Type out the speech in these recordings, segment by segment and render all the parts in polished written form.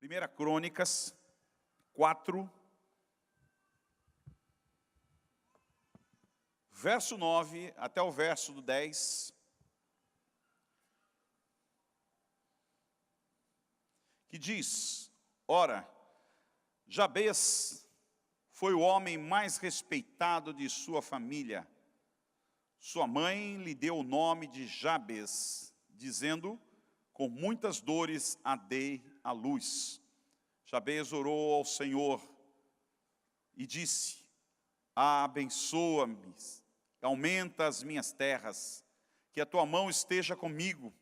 1 Crônicas 4, verso 9 até o verso do 10, que diz: Ora, Jabes foi o homem mais respeitado de sua família. Sua mãe lhe deu o nome de Jabes, dizendo: com muitas dores a dei à luz. Jabes orou ao Senhor e disse: abençoa-me, aumenta as minhas terras, que a tua mão esteja comigo,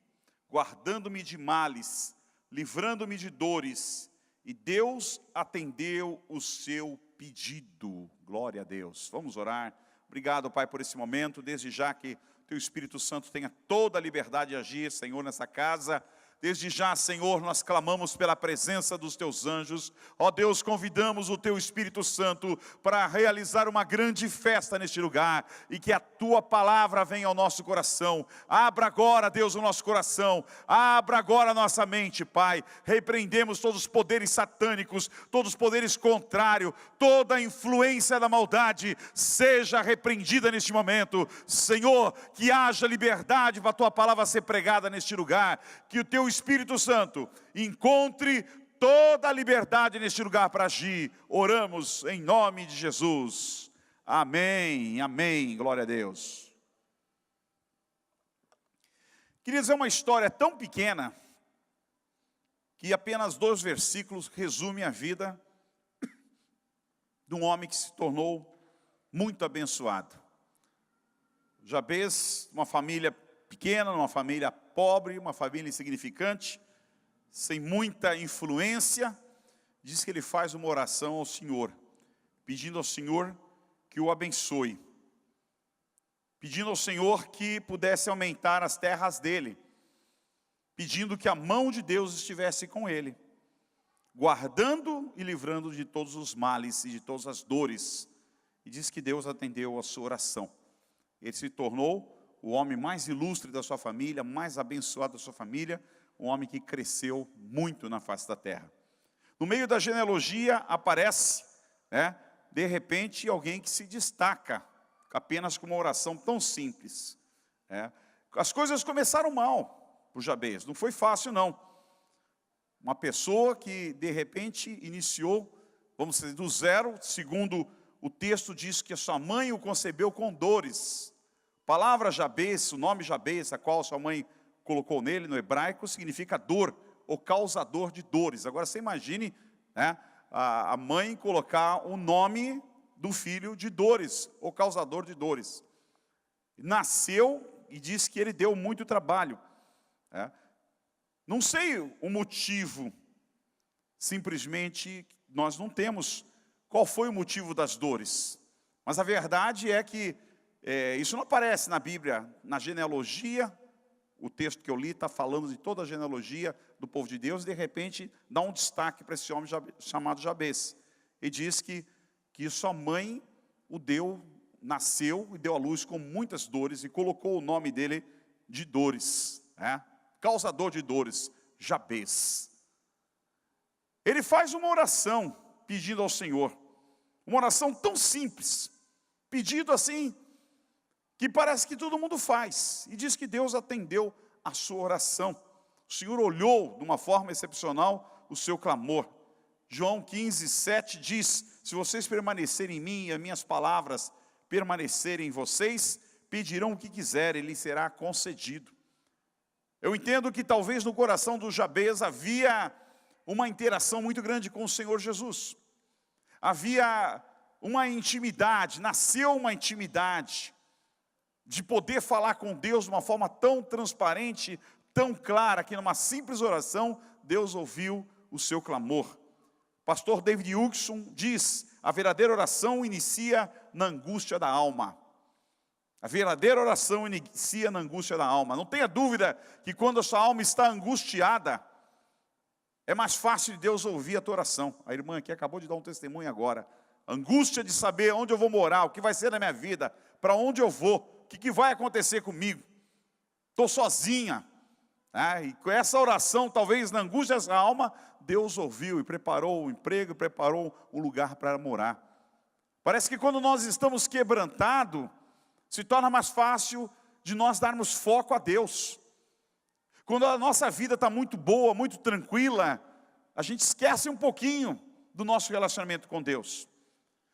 guardando-me de males, livrando-me de dores. E Deus atendeu o seu pedido. Glória a Deus. Vamos orar. Obrigado, Pai, por esse momento. Desde já que Teu Espírito Santo tenha toda a liberdade de agir, Senhor, nessa casa. Desde já, Senhor, nós clamamos pela presença dos Teus anjos. Ó Deus, convidamos o Teu Espírito Santo para realizar uma grande festa neste lugar. E que a Tua palavra venha ao nosso coração. Abra agora, Deus, o nosso coração. Abra agora a nossa mente, Pai. Repreendemos todos os poderes satânicos, todos os poderes contrários, toda a influência da maldade seja repreendida neste momento. Senhor, que haja liberdade para a Tua palavra ser pregada neste lugar. Que o Teu Espírito Santo encontre toda a liberdade neste lugar para agir. Oramos em nome de Jesus. Amém, amém, glória a Deus. Queridos, é uma história tão pequena que apenas 2 versículos resumem a vida de um homem que se tornou muito abençoado. Jabes, uma família pequena, uma família pobre, uma família insignificante, sem muita influência, diz que ele faz uma oração ao Senhor, pedindo ao Senhor que o abençoe, pedindo ao Senhor que pudesse aumentar as terras dele, pedindo que a mão de Deus estivesse com ele, guardando e livrando de todos os males e de todas as dores. E diz que Deus atendeu a sua oração. Ele se tornou o homem mais ilustre da sua família, mais abençoado da sua família, um homem que cresceu muito na face da terra. No meio da genealogia aparece, de repente, alguém que se destaca, apenas com uma oração tão simples. As coisas começaram mal para o Jabes, não foi fácil não. Uma pessoa que de repente iniciou, vamos dizer, do zero, segundo o texto diz que a sua mãe o concebeu com dores. A palavra Jabes, o nome Jabes, a qual sua mãe colocou nele no hebraico, significa dor, ou causador de dores. Agora você imagine a mãe colocar o nome do filho de dores, ou causador de dores. Nasceu e diz que ele deu muito trabalho. Não sei o motivo, simplesmente nós não temos qual foi o motivo das dores. Mas a verdade é que isso não aparece na Bíblia, na genealogia. O texto que eu li está falando de toda a genealogia do povo de Deus. E de repente dá um destaque para esse homem chamado Jabes. E diz que sua mãe o deu, nasceu e deu à luz com muitas dores. E colocou o nome dele de dores, causador de dores, Jabes. Ele faz uma oração pedindo ao Senhor. Uma oração tão simples, pedido assim, que parece que todo mundo faz. E diz que Deus atendeu a sua oração. O Senhor olhou de uma forma excepcional o seu clamor. João 15, 7 diz: se vocês permanecerem em mim e as minhas palavras permanecerem em vocês, pedirão o que quiserem, lhes será concedido. Eu entendo que talvez no coração do Jabes havia uma interação muito grande com o Senhor Jesus. Havia uma intimidade, nasceu uma intimidade de poder falar com Deus de uma forma tão transparente, tão clara, que numa simples oração, Deus ouviu o seu clamor. Pastor David Wilkerson diz: a verdadeira oração inicia na angústia da alma. A verdadeira oração inicia na angústia da alma. Não tenha dúvida que quando a sua alma está angustiada, é mais fácil de Deus ouvir a tua oração. A irmã aqui acabou de dar um testemunho agora. Angústia de saber onde eu vou morar, o que vai ser na minha vida, para onde eu vou, o que vai acontecer comigo. Estou sozinha. E com essa oração, talvez na angústia dessa alma, Deus ouviu e preparou o emprego, e preparou um lugar para morar. Parece que quando nós estamos quebrantados, se torna mais fácil de nós darmos foco a Deus. Quando a nossa vida está muito boa, muito tranquila, a gente esquece um pouquinho do nosso relacionamento com Deus.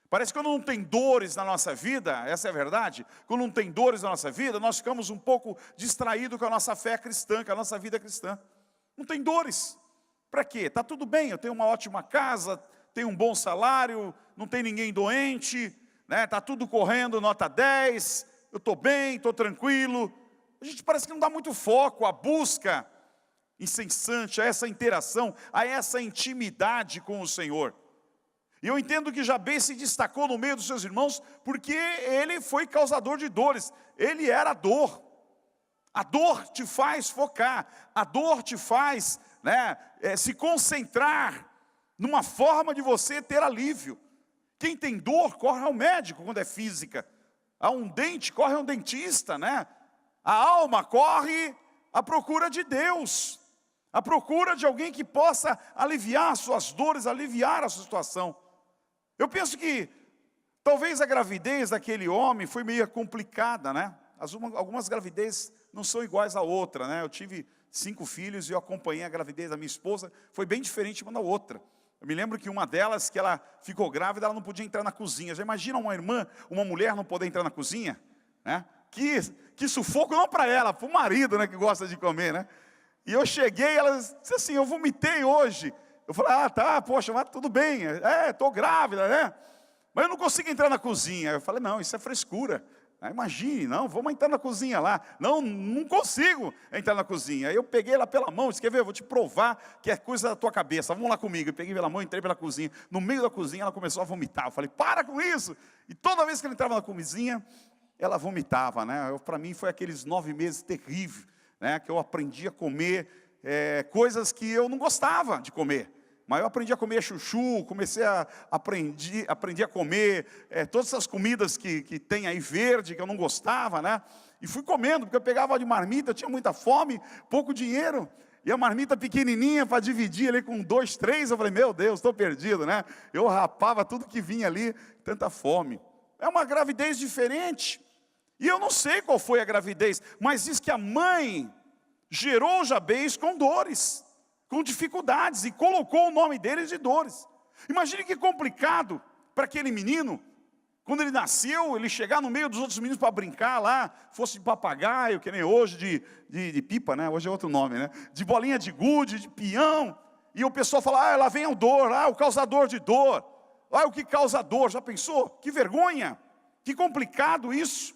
Parece que quando não tem dores na nossa vida, essa é a verdade, quando não tem dores na nossa vida, nós ficamos um pouco distraídos com a nossa fé cristã, com a nossa vida cristã. Não tem dores. Para quê? Está tudo bem, eu tenho uma ótima casa, tenho um bom salário, não tem ninguém doente, está tudo correndo, nota 10, eu estou bem, estou tranquilo. A gente parece que não dá muito foco à busca incessante, a essa interação, a essa intimidade com o Senhor. E eu entendo que Jabez se destacou no meio dos seus irmãos, porque ele foi causador de dores, ele era a dor. A dor te faz focar, a dor te faz se concentrar numa forma de você ter alívio. Quem tem dor, corre ao médico quando é física. Há um dente, corre ao dentista, A alma corre à procura de Deus, à procura de alguém que possa aliviar as suas dores, aliviar a sua situação. Eu penso que talvez a gravidez daquele homem foi meio complicada, Algumas gravidezes não são iguais à outra, Eu tive 5 filhos e eu acompanhei a gravidez da minha esposa, foi bem diferente uma da outra. Eu me lembro que uma delas, que ela ficou grávida, ela não podia entrar na cozinha. Já imagina uma mulher não poder entrar na cozinha? Que sufoco, não para ela, para o marido, que gosta de comer, E eu cheguei, ela disse assim, eu vomitei hoje. Eu falei, tá, poxa, mas tudo bem, estou grávida, Mas eu não consigo entrar na cozinha. Eu falei, não, isso é frescura. Imagine, não, vamos entrar na cozinha lá. Não consigo entrar na cozinha. Aí eu peguei ela pela mão, disse, quer ver, eu vou te provar que é coisa da tua cabeça. Vamos lá comigo. Eu peguei pela mão, entrei pela cozinha. No meio da cozinha ela começou a vomitar. Eu falei, para com isso. E toda vez que ela entrava na cozinha, ela vomitava, Para mim foi aqueles 9 meses terríveis, que eu aprendi a comer coisas que eu não gostava de comer. Mas eu aprendi a comer chuchu, aprendi a comer todas essas comidas que tem aí verde, que eu não gostava, E fui comendo, porque eu pegava de marmita, eu tinha muita fome, pouco dinheiro, e a marmita pequenininha para dividir ali com 2, 3, eu falei, meu Deus, estou perdido, Eu rapava tudo que vinha ali, tanta fome. É uma gravidez diferente, e eu não sei qual foi a gravidez, mas diz que a mãe gerou Jabez com dores, com dificuldades, e colocou o nome deles de dores. Imagine que complicado para aquele menino, quando ele nasceu, ele chegar no meio dos outros meninos para brincar lá, fosse de papagaio, que nem hoje, de pipa, hoje é outro nome, de bolinha de gude, de peão, e o pessoal fala, lá vem o dor, o causador de dor, o que causa dor, já pensou? Que vergonha, que complicado isso.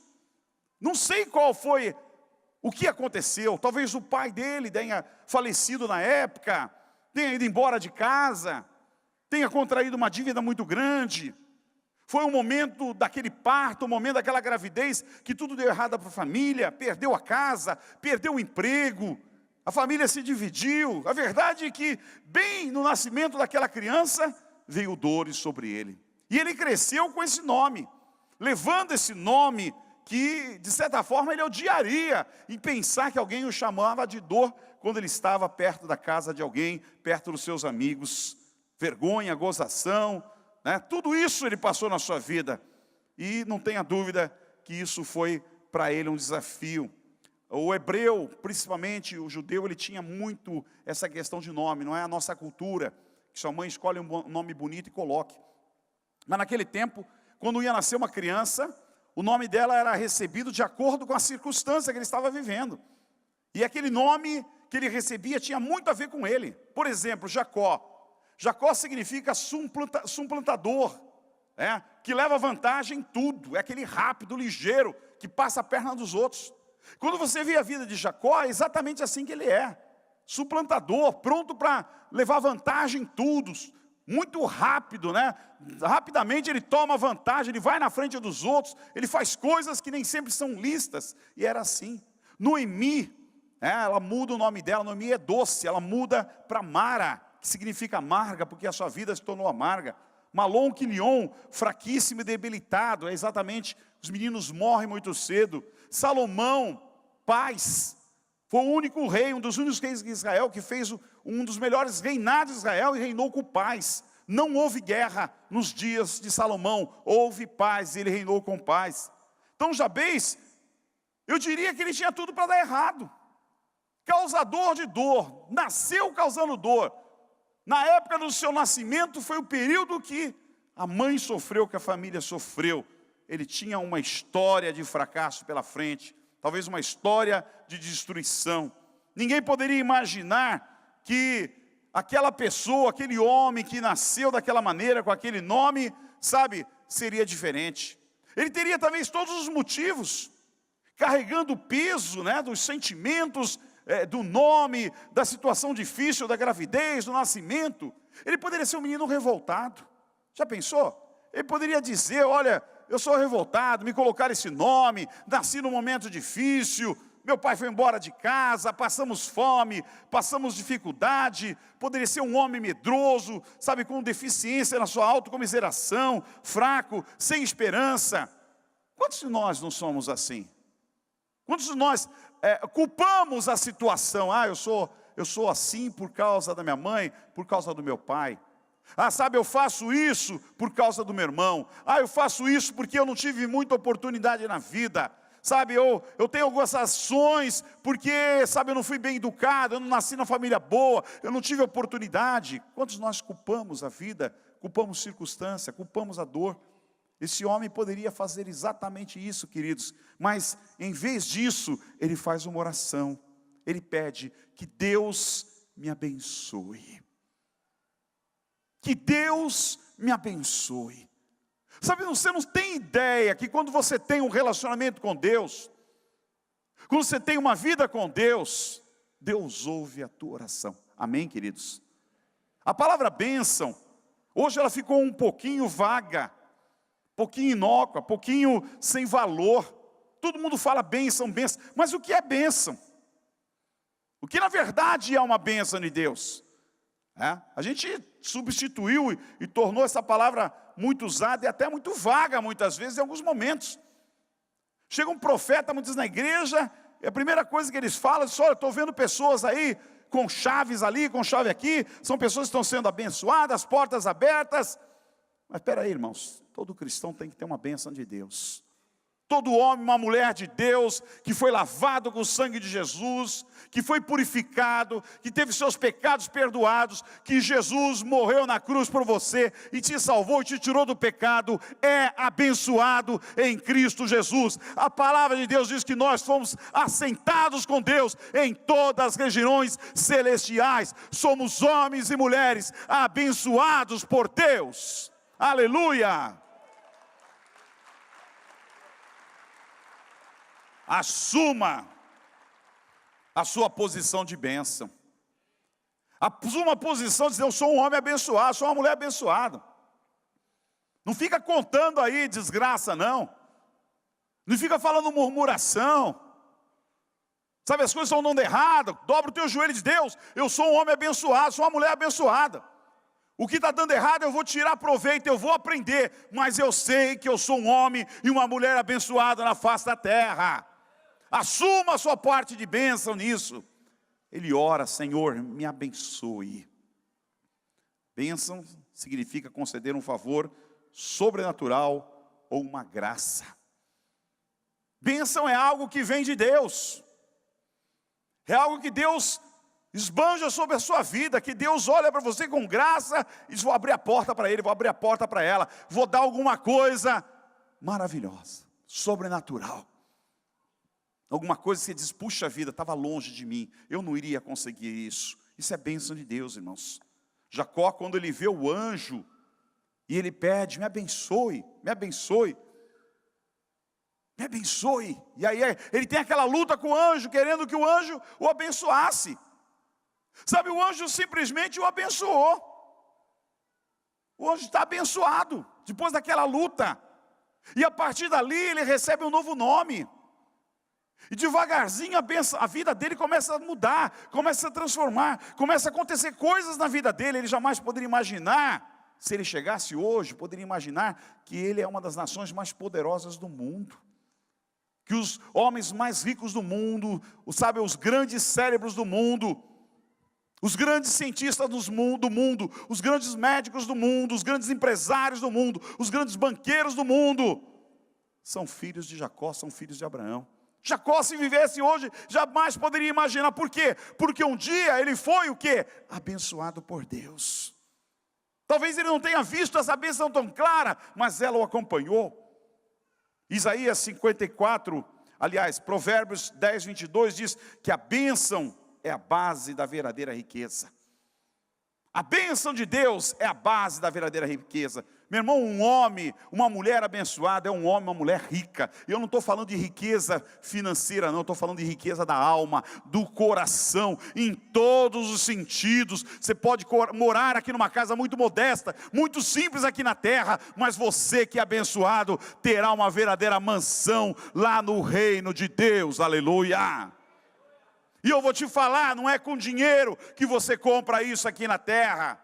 Não sei qual foi o que aconteceu, talvez o pai dele tenha falecido na época, tenha ido embora de casa, tenha contraído uma dívida muito grande. Foi um momento daquele parto, um momento daquela gravidez, que tudo deu errado para a família, perdeu a casa, perdeu o emprego, a família se dividiu. A verdade é que, bem no nascimento daquela criança, veio dores sobre ele. E ele cresceu com esse nome, levando esse nome que, de certa forma, ele odiaria em pensar que alguém o chamava de dor quando ele estava perto da casa de alguém, perto dos seus amigos. Vergonha, gozação, tudo isso ele passou na sua vida. E não tenha dúvida que isso foi para ele um desafio. O hebreu, principalmente o judeu, ele tinha muito essa questão de nome, não é a nossa cultura, que sua mãe escolhe um nome bonito e coloque. Mas naquele tempo, quando ia nascer uma criança, o nome dela era recebido de acordo com a circunstância que ele estava vivendo. E aquele nome que ele recebia tinha muito a ver com ele. Por exemplo, Jacó. Jacó significa suplantador, que leva vantagem em tudo. É aquele rápido, ligeiro, que passa a perna dos outros. Quando você vê a vida de Jacó, é exatamente assim que ele é. Suplantador, pronto para levar vantagem em tudo. Muito rápido, Rapidamente ele toma vantagem, ele vai na frente dos outros, ele faz coisas que nem sempre são listas, e era assim. Noemi, ela muda o nome dela, Noemi é doce, ela muda para Mara, que significa amarga, porque a sua vida se tornou amarga. Malom, Quilion, fraquíssimo e debilitado, é exatamente, os meninos morrem muito cedo. Salomão, paz, Foi o único rei, um dos únicos reis de Israel que fez um dos melhores reinados de Israel e reinou com paz. Não houve guerra nos dias de Salomão, houve paz e ele reinou com paz. Então Jabez, eu diria que ele tinha tudo para dar errado. Causador de dor, nasceu causando dor. Na época do seu nascimento foi o período que a mãe sofreu, que a família sofreu. Ele tinha uma história de fracasso pela frente, talvez uma história de destruição. Ninguém poderia imaginar que aquela pessoa, aquele homem que nasceu daquela maneira, com aquele nome, sabe, seria diferente. Ele teria talvez todos os motivos, carregando o peso, né, dos sentimentos, do nome, da situação difícil, da gravidez, do nascimento. Ele poderia ser um menino revoltado. Já pensou? Ele poderia dizer, olha, eu sou revoltado, me colocaram esse nome, nasci num momento difícil, meu pai foi embora de casa, passamos fome, passamos dificuldade. Poderia ser um homem medroso, sabe, com deficiência na sua autocomiseração, fraco, sem esperança. Quantos de nós não somos assim? Quantos de nós culpamos a situação? Eu sou assim por causa da minha mãe, por causa do meu pai. Sabe, eu faço isso por causa do meu irmão. Eu faço isso porque eu não tive muita oportunidade na vida. Sabe, eu tenho algumas ações porque, sabe, eu não fui bem educado, eu não nasci na família boa, eu não tive oportunidade. Quantos nós culpamos a vida, culpamos circunstância, culpamos a dor? Esse homem poderia fazer exatamente isso, queridos, mas em vez disso, ele faz uma oração. Ele pede que Deus me abençoe. Que Deus me abençoe. Sabe, você não tem ideia que quando você tem um relacionamento com Deus, quando você tem uma vida com Deus, Deus ouve a tua oração. Amém, queridos? A palavra bênção, hoje ela ficou um pouquinho vaga, pouquinho inócua, pouquinho sem valor. Todo mundo fala bênção, bênção, mas o que é bênção? O que na verdade é uma bênção de Deus? A gente substituiu e tornou essa palavra muito usada e até muito vaga muitas vezes em alguns momentos. Chega um profeta muitas vezes na igreja, e a primeira coisa que eles falam é: olha, eu estou vendo pessoas aí com chaves ali, com chave aqui, são pessoas que estão sendo abençoadas, portas abertas. Mas espera aí, irmãos, todo cristão tem que ter uma bênção de Deus. Todo homem, uma mulher de Deus, que foi lavado com o sangue de Jesus, que foi purificado, que teve seus pecados perdoados, que Jesus morreu na cruz por você e te salvou e te tirou do pecado, é abençoado em Cristo Jesus. A palavra de Deus diz que nós fomos assentados com Deus em todas as regiões celestiais. Somos homens e mulheres abençoados por Deus. Aleluia! Assuma a sua posição de bênção. Assuma a posição de dizer: eu sou um homem abençoado, sou uma mulher abençoada. Não fica contando aí desgraça, não. Não fica falando murmuração. Sabe, as coisas estão dando errado. Dobra o teu joelho de Deus: eu sou um homem abençoado, sou uma mulher abençoada. O que está dando errado eu vou tirar proveito, eu vou aprender. Mas eu sei que eu sou um homem e uma mulher abençoada na face da terra. Assuma a sua parte de bênção nisso. Ele ora: Senhor, me abençoe. Bênção significa conceder um favor sobrenatural ou uma graça. Bênção é algo que vem de Deus. É algo que Deus esbanja sobre a sua vida, que Deus olha para você com graça e diz: vou abrir a porta para ele, vou abrir a porta para ela, vou dar alguma coisa maravilhosa, sobrenatural. Alguma coisa que você diz: puxa vida, estava longe de mim, eu não iria conseguir isso. Isso é bênção de Deus, irmãos. Jacó, quando ele vê o anjo, e ele pede: me abençoe, me abençoe, me abençoe. E aí ele tem aquela luta com o anjo, querendo que o anjo o abençoasse. Sabe, o anjo simplesmente o abençoou. O anjo está abençoado, depois daquela luta. E a partir dali ele recebe um novo nome. E devagarzinho a vida dele começa a mudar, começa a transformar, começa a acontecer coisas na vida dele. Ele jamais poderia imaginar, se ele chegasse hoje, poderia imaginar que ele é uma das nações mais poderosas do mundo. que os homens mais ricos do mundo, sabe, os grandes cérebros do mundo, os grandes cientistas do mundo, os grandes médicos do mundo, os grandes empresários do mundo, os grandes banqueiros do mundo, são filhos de Jacó, são filhos de Abraão. Jacó, se vivesse hoje, jamais poderia imaginar. Por quê? Porque um dia ele foi o quê? Abençoado por Deus. Talvez ele não tenha visto essa bênção tão clara, mas ela o acompanhou. Isaías 54, aliás, Provérbios 10, 22 diz que a bênção é a base da verdadeira riqueza. A bênção de Deus é a base da verdadeira riqueza. Meu irmão, um homem, uma mulher abençoada é um homem, uma mulher rica. E eu não estou falando de riqueza financeira, não. Estou falando de riqueza da alma, do coração, em todos os sentidos. Você pode morar aqui numa casa muito modesta, muito simples aqui na terra, mas você que é abençoado terá uma verdadeira mansão lá no reino de Deus. Aleluia! E eu vou te falar, não é com dinheiro que você compra isso aqui na terra.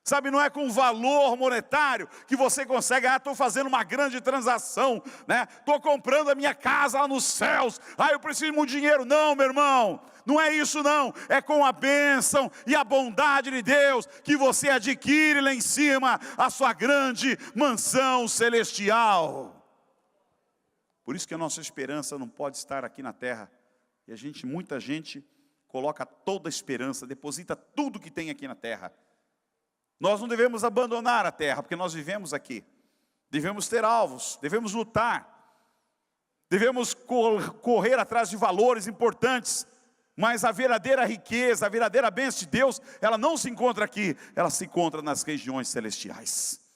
Sabe, não é com valor monetário que você consegue, estou fazendo uma grande transação, né? Estou comprando a minha casa lá nos céus, eu preciso de muito dinheiro. Não, meu irmão, não é isso não. É com a bênção e a bondade de Deus que você adquire lá em cima a sua grande mansão celestial. Por isso que a nossa esperança não pode estar aqui na terra. E muita gente coloca toda a esperança, deposita tudo que tem aqui na terra. Nós não devemos abandonar a terra, porque nós vivemos aqui. Devemos ter alvos, devemos lutar. Devemos correr atrás de valores importantes. Mas a verdadeira riqueza, a verdadeira bênção de Deus, ela não se encontra aqui, ela se encontra nas regiões celestiais.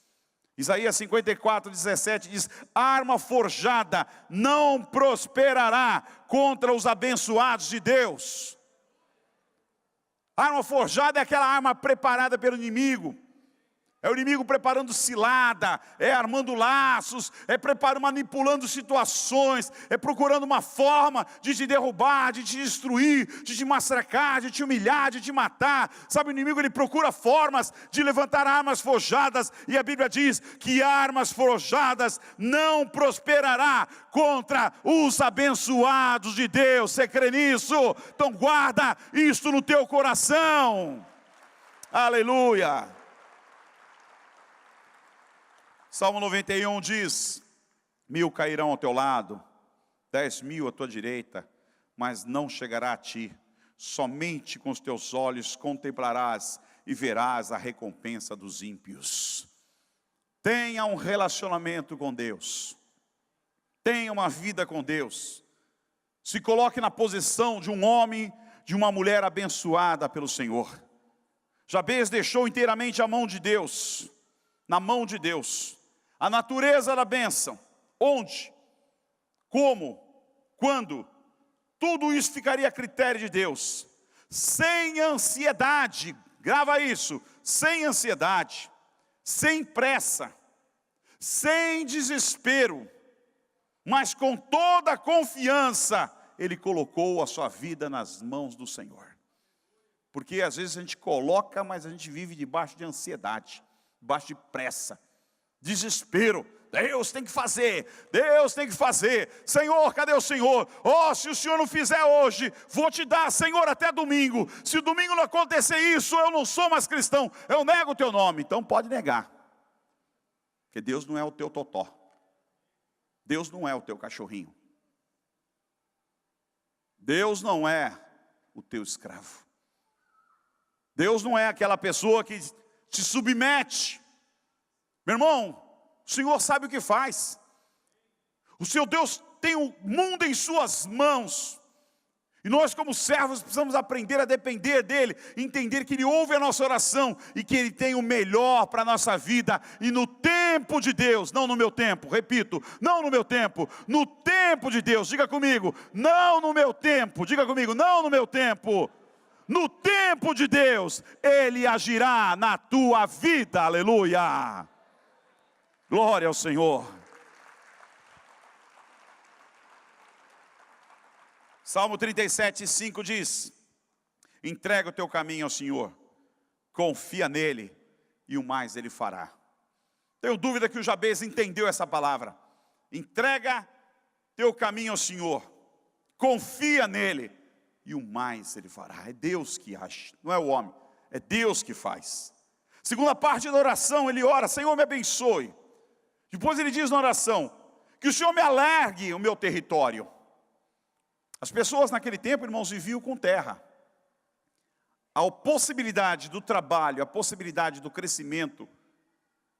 Isaías 54, 17 diz: arma forjada não prosperará contra os abençoados de Deus. Arma forjada é aquela arma preparada pelo inimigo. É o inimigo preparando cilada, é armando laços, é manipulando situações, é procurando uma forma de te derrubar, de te destruir, de te massacrar, de te humilhar, de te matar. Sabe, o inimigo ele procura formas de levantar armas forjadas, e a Bíblia diz que armas forjadas não prosperará contra os abençoados de Deus. Você crê nisso? Então guarda isto no teu coração. Aleluia. Salmo 91 diz: 1000 cairão ao teu lado, 10.000 à tua direita, mas não chegará a ti. Somente com os teus olhos contemplarás e verás a recompensa dos ímpios. Tenha um relacionamento com Deus. Tenha uma vida com Deus. Se coloque na posição de um homem, de uma mulher abençoada pelo Senhor. Jabez deixou inteiramente a mão de Deus, na mão de Deus. A natureza da bênção, onde, como, quando, tudo isso ficaria a critério de Deus, sem ansiedade, grava isso, sem ansiedade, sem pressa, sem desespero, mas com toda a confiança, ele colocou a sua vida nas mãos do Senhor. Porque às vezes a gente coloca, mas a gente vive debaixo de ansiedade, debaixo de pressa, desespero. Deus tem que fazer, Deus tem que fazer. Senhor, cadê o Senhor? Se o Senhor não fizer hoje, vou te dar, Senhor, até domingo. Se domingo não acontecer isso, eu não sou mais cristão, eu nego o teu nome. Então pode negar, porque Deus não é o teu totó, Deus não é o teu cachorrinho, Deus não é o teu escravo, Deus não é aquela pessoa que te submete. Meu irmão, o Senhor sabe o que faz. O seu Deus tem o mundo em suas mãos. E nós como servos precisamos aprender a depender dEle, entender que Ele ouve a nossa oração e que Ele tem o melhor para a nossa vida. E no tempo de Deus, não no meu tempo, repito, não no meu tempo, no tempo de Deus, diga comigo, não no meu tempo, diga comigo, não no meu tempo. No tempo de Deus, Ele agirá na tua vida, aleluia. Glória ao Senhor. Salmo 37, 5 diz: entrega o teu caminho ao Senhor, confia nele e o mais ele fará. Tenho dúvida que o Jabez entendeu essa palavra. Entrega teu caminho ao Senhor, confia nele, e o mais ele fará. É Deus que age, não é o homem, é Deus que faz. Segunda parte da oração, ele ora: Senhor, me abençoe. Depois ele diz na oração: que o Senhor me alargue o meu território. As pessoas naquele tempo, irmãos, viviam com terra. A possibilidade do trabalho, a possibilidade do crescimento,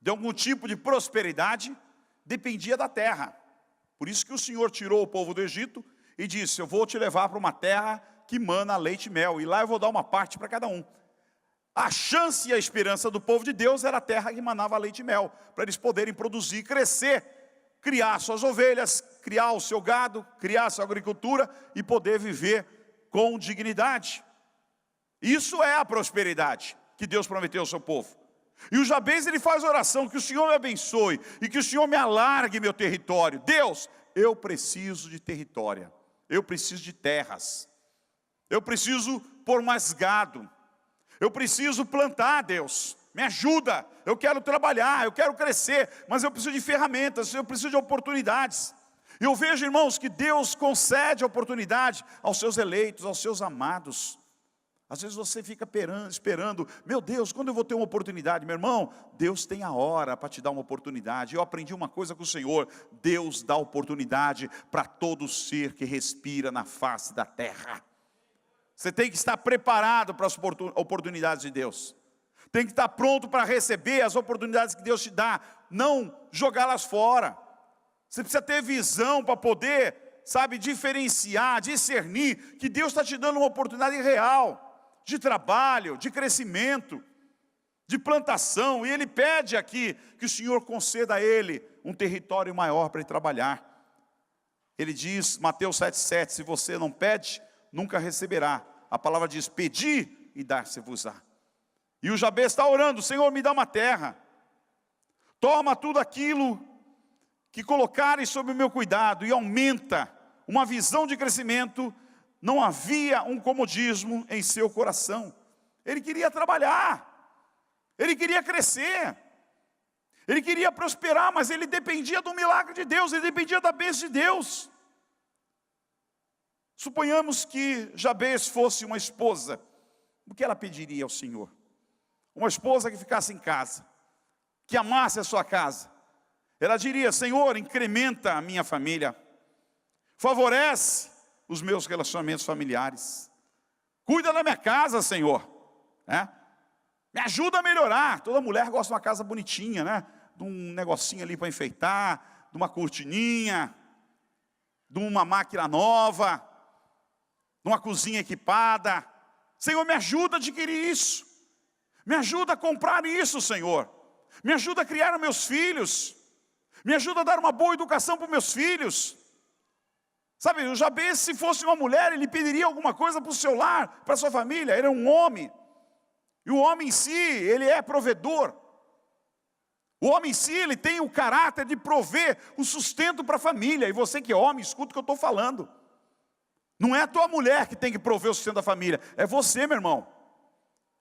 de algum tipo de prosperidade, dependia da terra. Por isso que o Senhor tirou o povo do Egito e disse: eu vou te levar para uma terra que mana leite e mel, e lá eu vou dar uma parte para cada um. A chance e a esperança do povo de Deus era a terra que manava leite e mel, para eles poderem produzir, crescer, criar suas ovelhas, criar o seu gado, criar a sua agricultura e poder viver com dignidade. Isso é a prosperidade que Deus prometeu ao seu povo. E o Jabez, ele faz oração: que o Senhor me abençoe e que o Senhor me alargue meu território. Deus, eu preciso de território, eu preciso de terras, eu preciso pôr mais gado, eu preciso plantar. Deus, me ajuda, eu quero trabalhar, eu quero crescer, mas eu preciso de ferramentas, eu preciso de oportunidades. Eu vejo, irmãos, que Deus concede oportunidade aos seus eleitos, aos seus amados. Às vezes você fica esperando: meu Deus, quando eu vou ter uma oportunidade? Meu irmão, Deus tem a hora para te dar uma oportunidade. Eu aprendi uma coisa com o Senhor: Deus dá oportunidade para todo ser que respira na face da terra. Você tem que estar preparado para as oportunidades de Deus. Tem que estar pronto para receber as oportunidades que Deus te dá, não jogá-las fora. Você precisa ter visão para poder, diferenciar, discernir que Deus está te dando uma oportunidade real de trabalho, de crescimento, de plantação. E Ele pede aqui que o Senhor conceda a ele um território maior para ele trabalhar. Ele diz, Mateus 7,7, se você não pede, nunca receberá. A palavra diz: pedi e dar-se-vos-á. E o Jabez está orando: Senhor, me dá uma terra, toma tudo aquilo que colocares sob o meu cuidado, e aumenta uma visão de crescimento. Não havia um comodismo em seu coração. Ele queria trabalhar, ele queria crescer, ele queria prosperar, mas ele dependia do milagre de Deus, ele dependia da bênção de Deus. Suponhamos que Jabez fosse uma esposa, o que ela pediria ao Senhor? Uma esposa que ficasse em casa, que amasse a sua casa. Ela diria: Senhor, incrementa a minha família, favorece os meus relacionamentos familiares, cuida da minha casa, Senhor, me ajuda a melhorar. Toda mulher gosta de uma casa bonitinha, de um negocinho ali para enfeitar, de uma cortininha, de uma máquina nova, de uma cozinha equipada. Senhor, me ajuda a adquirir isso, me ajuda a comprar isso, Senhor, me ajuda a criar os meus filhos, me ajuda a dar uma boa educação para os meus filhos. O Jabez, se fosse uma mulher, ele pediria alguma coisa para o seu lar, para a sua família. Ele é um homem, e o homem em si, ele é provedor. O homem em si, ele tem o caráter de prover o sustento para a família. E você que é homem, escuta o que eu estou falando. Não é a tua mulher que tem que prover o sustento da família, é você, meu irmão.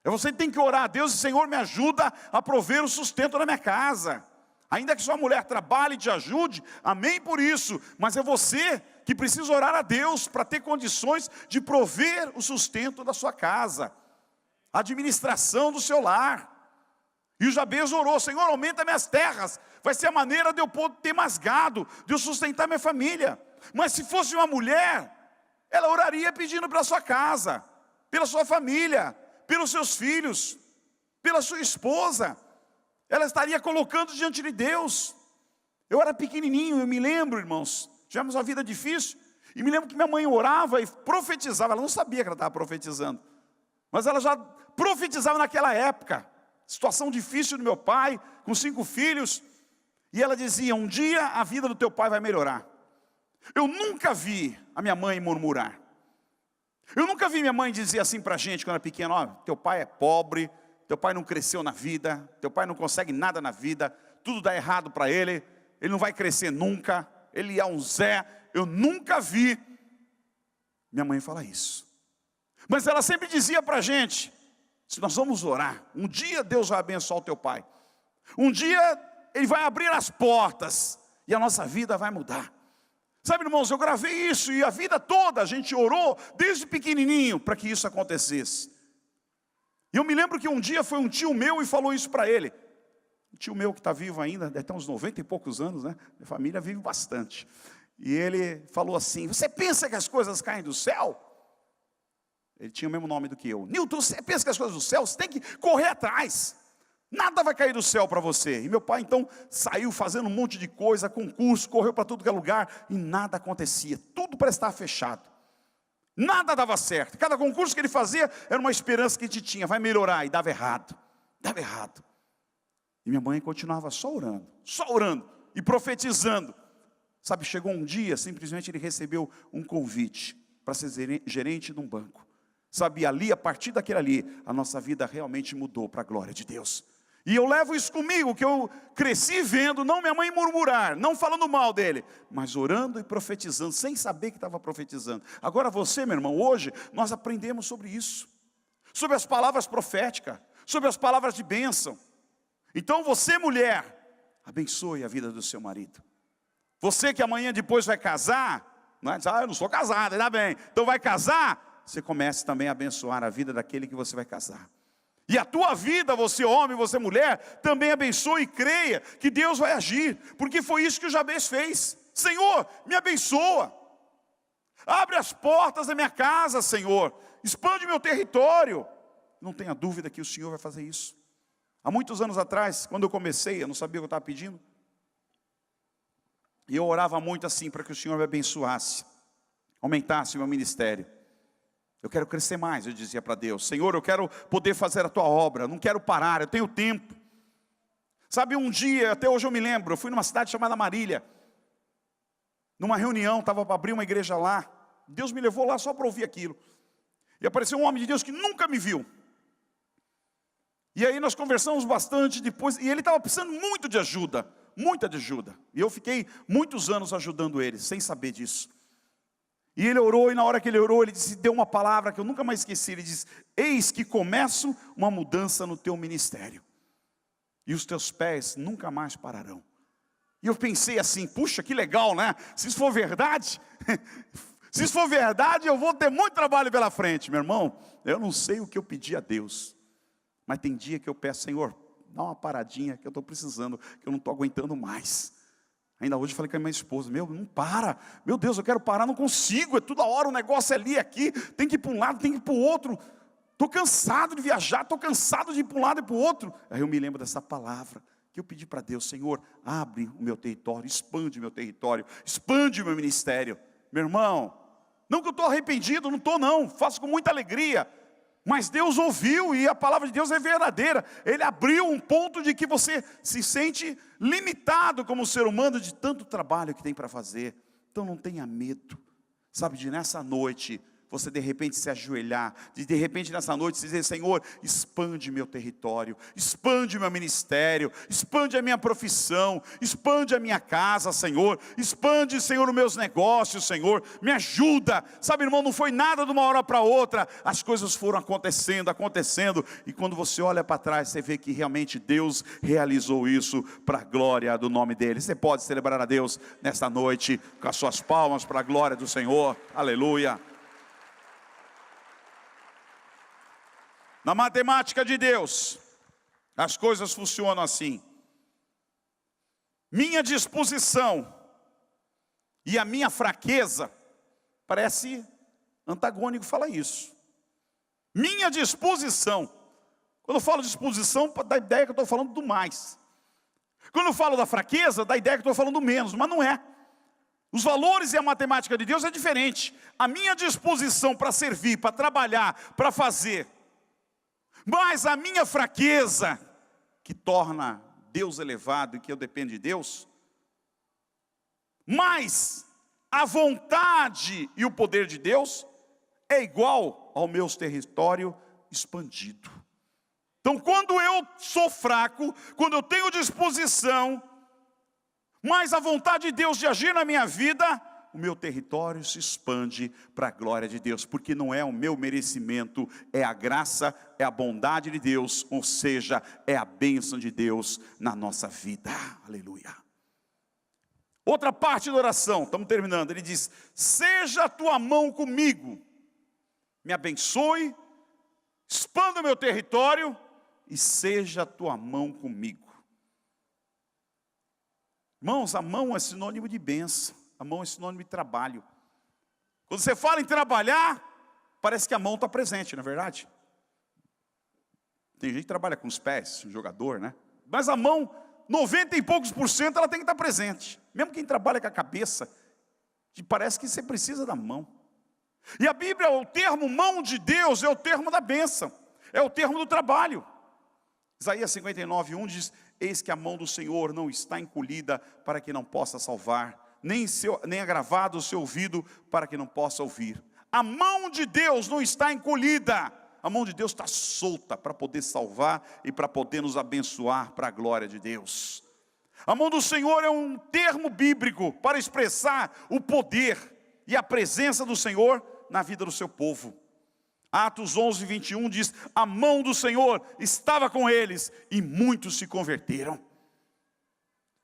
É você que tem que orar a Deus: Senhor, me ajuda a prover o sustento da minha casa. Ainda que sua mulher trabalhe e te ajude, amém por isso, mas é você que precisa orar a Deus para ter condições de prover o sustento da sua casa, a administração do seu lar. E o Jabez orou: Senhor, aumenta minhas terras, vai ser a maneira de eu poder ter mais gado, de eu sustentar minha família. Mas se fosse uma mulher, ela oraria pedindo pela sua casa, pela sua família, pelos seus filhos, pela sua esposa. Ela estaria colocando diante de Deus. Eu era pequenininho, eu me lembro, irmãos, tivemos uma vida difícil, e me lembro que minha mãe orava e profetizava. Ela não sabia que ela estava profetizando, mas ela já profetizava naquela época. Situação difícil do meu pai, com 5 filhos, e ela dizia: um dia a vida do teu pai vai melhorar. Eu nunca vi a minha mãe murmurar. Eu nunca vi minha mãe dizer assim para a gente, quando era pequena: ó, teu pai é pobre, teu pai não cresceu na vida, teu pai não consegue nada na vida, tudo dá errado para ele não vai crescer nunca, ele é um Zé. Eu nunca vi minha mãe falar isso. Mas ela sempre dizia para a gente: se nós vamos orar, um dia Deus vai abençoar o teu pai, um dia Ele vai abrir as portas, e a nossa vida vai mudar. Sabe, irmãos, eu gravei isso e a vida toda a gente orou, desde pequenininho, para que isso acontecesse. E eu me lembro que um dia foi um tio meu e falou isso para ele. Um tio meu que está vivo ainda, deve ter uns 90 e poucos anos, né? Minha família vive bastante. E ele falou assim: você pensa que as coisas caem do céu? Ele tinha o mesmo nome do que eu. Nilton, você pensa que as coisas do céu, você tem que correr atrás. Nada vai cair do céu para você. E meu pai então saiu fazendo um monte de coisa, concurso, correu para tudo que é lugar, e nada acontecia. Tudo parecia estar fechado. Nada dava certo. Cada concurso que ele fazia era uma esperança que a gente tinha, vai melhorar, e dava errado. Dava errado. E minha mãe continuava só orando e profetizando. Sabe, chegou um dia, simplesmente ele recebeu um convite para ser gerente de um banco. Sabe, ali, a partir daquele ali, a nossa vida realmente mudou para a glória de Deus. E eu levo isso comigo, que eu cresci vendo, não minha mãe murmurar, não falando mal dele, mas orando e profetizando, sem saber que estava profetizando. Agora você, meu irmão, hoje nós aprendemos sobre isso, sobre as palavras proféticas, sobre as palavras de bênção. Então você, mulher, abençoe a vida do seu marido. Você que amanhã depois vai casar, não é? Diz, eu não sou casado, ainda bem, então vai casar, você comece também a abençoar a vida daquele que você vai casar. E a tua vida, você homem, você mulher, também abençoe e creia que Deus vai agir, porque foi isso que o Jabez fez. Senhor, me abençoa, abre as portas da minha casa, Senhor, expande meu território. Não tenha dúvida que o Senhor vai fazer isso. Há muitos anos atrás, quando eu comecei, eu não sabia o que eu estava pedindo, e eu orava muito assim, para que o Senhor me abençoasse, aumentasse o meu ministério. Eu quero crescer mais, eu dizia para Deus. Senhor, eu quero poder fazer a tua obra, não quero parar, eu tenho tempo. Sabe, um dia, até hoje eu me lembro, eu fui numa cidade chamada Marília, numa reunião, estava para abrir uma igreja lá. Deus me levou lá só para ouvir aquilo. E apareceu um homem de Deus que nunca me viu. E aí nós conversamos bastante depois, e ele estava precisando muito de ajuda, muita de ajuda. E eu fiquei muitos anos ajudando ele, sem saber disso. E ele orou, e na hora que ele orou, ele disse, deu uma palavra que eu nunca mais esqueci. Ele disse, eis que começo uma mudança no teu ministério, e os teus pés nunca mais pararão. E eu pensei assim, puxa, que legal, né? Se isso for verdade, se isso for verdade, eu vou ter muito trabalho pela frente. Meu irmão, eu não sei o que eu pedi a Deus, mas tem dia que eu peço, Senhor, dá uma paradinha, que eu estou precisando, que eu não estou aguentando mais. Ainda hoje eu falei com a minha esposa, não para, meu Deus, eu quero parar, não consigo, é toda hora o negócio é ali, aqui, tem que ir para um lado, tem que ir para o outro. Estou cansado de viajar, estou cansado de ir para um lado e para o outro. Aí eu me lembro dessa palavra, que eu pedi para Deus, Senhor, abre o meu território, expande o meu território, expande o meu ministério. Meu irmão, não que eu estou arrependido, não estou não, faço com muita alegria. Mas Deus ouviu, e a palavra de Deus é verdadeira. Ele abriu um ponto de que você se sente limitado como ser humano de tanto trabalho que tem para fazer. Então não tenha medo, sabe, de nessa noite você de repente se ajoelhar, de repente nessa noite dizer, Senhor, expande meu território, expande meu ministério, expande a minha profissão, expande a minha casa, Senhor, expande, Senhor, os meus negócios, Senhor, me ajuda. Sabe, irmão, não foi nada de uma hora para outra, as coisas foram acontecendo, e quando você olha para trás, você vê que realmente Deus realizou isso para a glória do nome dEle. Você pode celebrar a Deus nesta noite, com as suas palmas para a glória do Senhor, aleluia. Na matemática de Deus, as coisas funcionam assim. Minha disposição e a minha fraqueza, parece antagônico falar isso. Minha disposição, quando eu falo disposição, dá a ideia que eu estou falando do mais. Quando eu falo da fraqueza, dá a ideia que eu estou falando do menos, mas não é. Os valores e a matemática de Deus é diferente. A minha disposição para servir, para trabalhar, para fazer, mas a minha fraqueza, que torna Deus elevado e que eu dependo de Deus, mas a vontade e o poder de Deus é igual ao meu território expandido. Então quando eu sou fraco, quando eu tenho disposição, mas a vontade de Deus de agir na minha vida, o meu território se expande para a glória de Deus, porque não é o meu merecimento, é a graça, é a bondade de Deus, ou seja, é a bênção de Deus na nossa vida, aleluia. Outra parte da oração, estamos terminando, ele diz: seja a tua mão comigo, me abençoe, expanda o meu território, e seja a tua mão comigo. Irmãos, a mão é sinônimo de bênção, a mão é sinônimo de trabalho. Quando você fala em trabalhar, parece que a mão está presente, não é verdade? Tem gente que trabalha com os pés, um jogador, né? Mas a mão, 90 e poucos %, ela tem que estar presente. Mesmo quem trabalha com a cabeça, parece que você precisa da mão. E a Bíblia, o termo mão de Deus é o termo da bênção, é o termo do trabalho. Isaías 59:1 diz: eis que a mão do Senhor não está encolhida para que não possa salvar, nem agravado o seu ouvido para que não possa ouvir. A mão de Deus não está encolhida, a mão de Deus está solta para poder salvar e para poder nos abençoar para a glória de Deus. A mão do Senhor é um termo bíblico para expressar o poder e a presença do Senhor na vida do seu povo. Atos 11:21 diz: a mão do Senhor estava com eles e muitos se converteram.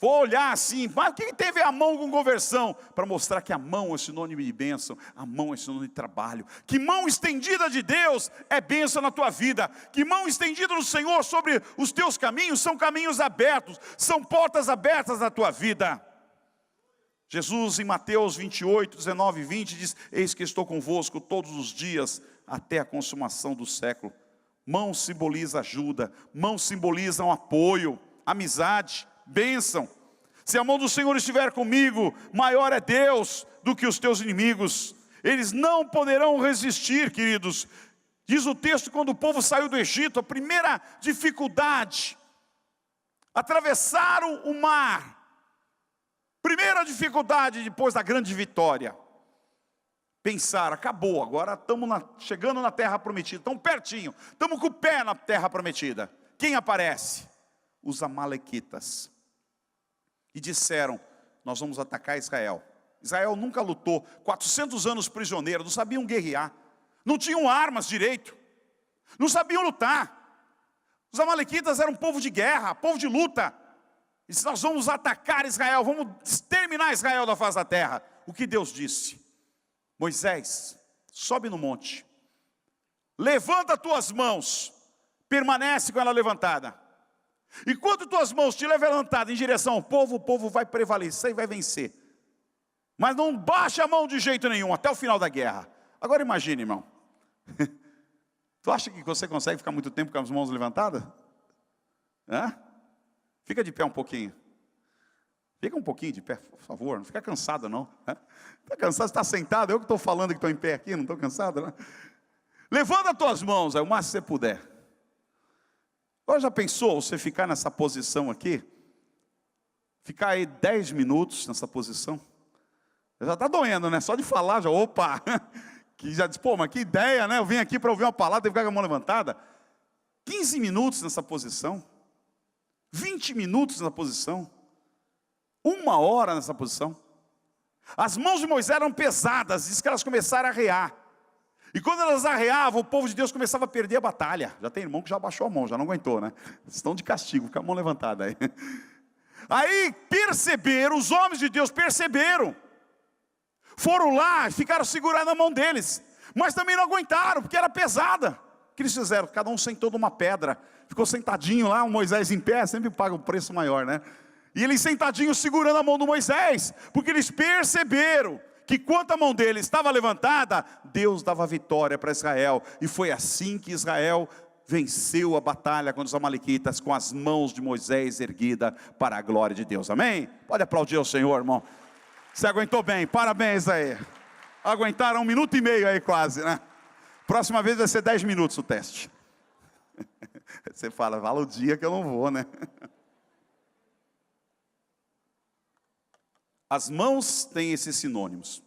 Vou olhar assim, mas o que teve a mão com conversão? Para mostrar que a mão é sinônimo de bênção, a mão é sinônimo de trabalho. Que mão estendida de Deus é bênção na tua vida. Que mão estendida do Senhor sobre os teus caminhos são caminhos abertos, são portas abertas na tua vida. Jesus em Mateus 28:19-20 diz: eis que estou convosco todos os dias até a consumação do século. Mão simboliza ajuda, mão simboliza um apoio, amizade, bênção. Se a mão do Senhor estiver comigo, maior é Deus do que os teus inimigos. Eles não poderão resistir, queridos. Diz o texto, quando o povo saiu do Egito, a primeira dificuldade, atravessaram o mar. Primeira dificuldade depois da grande vitória. Pensaram, acabou, agora estamos chegando na terra prometida, estamos pertinho, estamos com o pé na terra prometida. Quem aparece? Os amalequitas. E disseram: nós vamos atacar Israel. Israel nunca lutou, 400 anos prisioneiro, não sabiam guerrear, não tinham armas direito, não sabiam lutar. Os amalequitas eram um povo de guerra, povo de luta. E disse: nós vamos atacar Israel, vamos exterminar Israel da face da terra. O que Deus disse? Moisés, sobe no monte, levanta tuas mãos, permanece com ela levantada. E quando tuas mãos estiverem levantadas em direção ao povo, o povo vai prevalecer e vai vencer. Mas não baixa a mão de jeito nenhum, até o final da guerra. Agora imagine, irmão. Tu acha que você consegue ficar muito tempo com as mãos levantadas? Hã? Fica de pé um pouquinho. Fica um pouquinho de pé, por favor. Não fica cansado, não. Está cansado? Você está sentado? Eu que estou falando que estou em pé aqui, não estou cansado, não? Levanta as tuas mãos, aí o máximo que você puder. Agora já pensou você ficar nessa posição aqui? Ficar aí 10 minutos nessa posição? Já está doendo, né? Só de falar, já, opa! Que já diz, pô, mas que ideia, né? Eu vim aqui para ouvir uma palavra e ficar com a mão levantada. 15 minutos nessa posição. 20 minutos nessa posição. 1 hora nessa posição. As mãos de Moisés eram pesadas, diz que elas começaram a arrear. E quando elas arreavam, o povo de Deus começava a perder a batalha. Já tem irmão que já abaixou a mão, já não aguentou, né? Estão de castigo, com a mão levantada aí. Aí perceberam, os homens de Deus perceberam. Foram lá e ficaram segurando a mão deles. Mas também não aguentaram, porque era pesada. O que eles fizeram? Cada um sentou numa pedra. Ficou sentadinho lá, o Moisés em pé, sempre paga um preço maior, né? E eles sentadinhos segurando a mão do Moisés. Porque eles perceberam que quando a mão dele estava levantada, Deus dava vitória para Israel. E foi assim que Israel venceu a batalha contra os amalequitas, com as mãos de Moisés erguidas para a glória de Deus. Amém? Pode aplaudir ao Senhor, irmão. Você aguentou bem, parabéns aí. Aguentaram 1 minuto e meio aí quase, né? Próxima vez vai ser 10 minutos o teste. Você fala, o dia que eu não vou, né? As mãos têm esses sinônimos.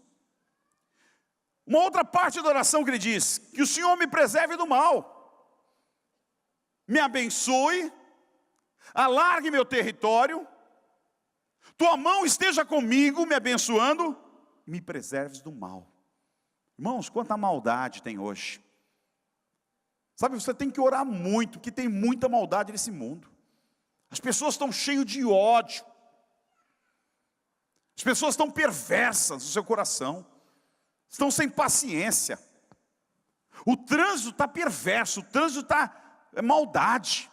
Uma outra parte da oração que ele diz: que o Senhor me preserve do mal, me abençoe, alargue meu território, tua mão esteja comigo, me abençoando, me preserves do mal. Irmãos, quanta maldade tem hoje. Sabe, você tem que orar muito, porque tem muita maldade nesse mundo. As pessoas estão cheias de ódio. As pessoas estão perversas no seu coração, estão sem paciência. O trânsito está perverso, o trânsito está maldade.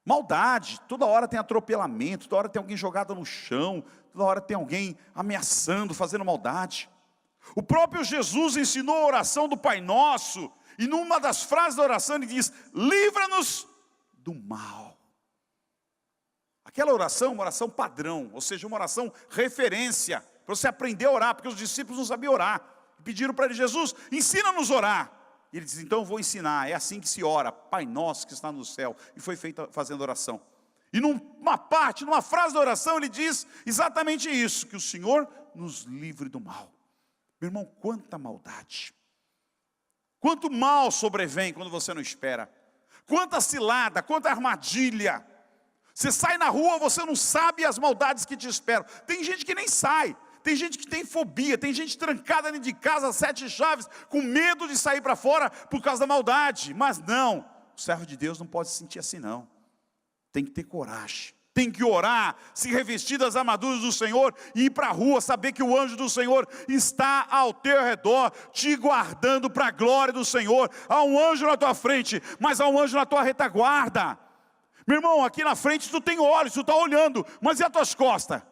Maldade, toda hora tem atropelamento, toda hora tem alguém jogado no chão, toda hora tem alguém ameaçando, fazendo maldade. O próprio Jesus ensinou a oração do Pai Nosso, e numa das frases da oração ele diz: livra-nos do mal. Aquela oração, uma oração padrão, ou seja, uma oração referência, para você aprender a orar, porque os discípulos não sabiam orar. Pediram para ele: Jesus, ensina-nos a orar. E ele diz: então eu vou ensinar, é assim que se ora, Pai Nosso que está no céu. E foi feita fazendo oração. E numa frase da oração, ele diz exatamente isso: que o Senhor nos livre do mal. Meu irmão, quanta maldade, quanto mal sobrevém quando você não espera, quanta cilada, quanta armadilha. Você sai na rua, você não sabe as maldades que te esperam. Tem gente que nem sai, tem gente que tem fobia, tem gente trancada dentro de casa, 7 chaves, com medo de sair para fora por causa da maldade. Mas não, o servo de Deus não pode se sentir assim não. Tem que ter coragem, tem que orar, se revestir das armaduras do Senhor e ir para a rua, saber que o anjo do Senhor está ao teu redor, te guardando para a glória do Senhor. Há um anjo na tua frente, mas há um anjo na tua retaguarda. Meu irmão, aqui na frente tu tem olhos, tu está olhando, mas e as tuas costas?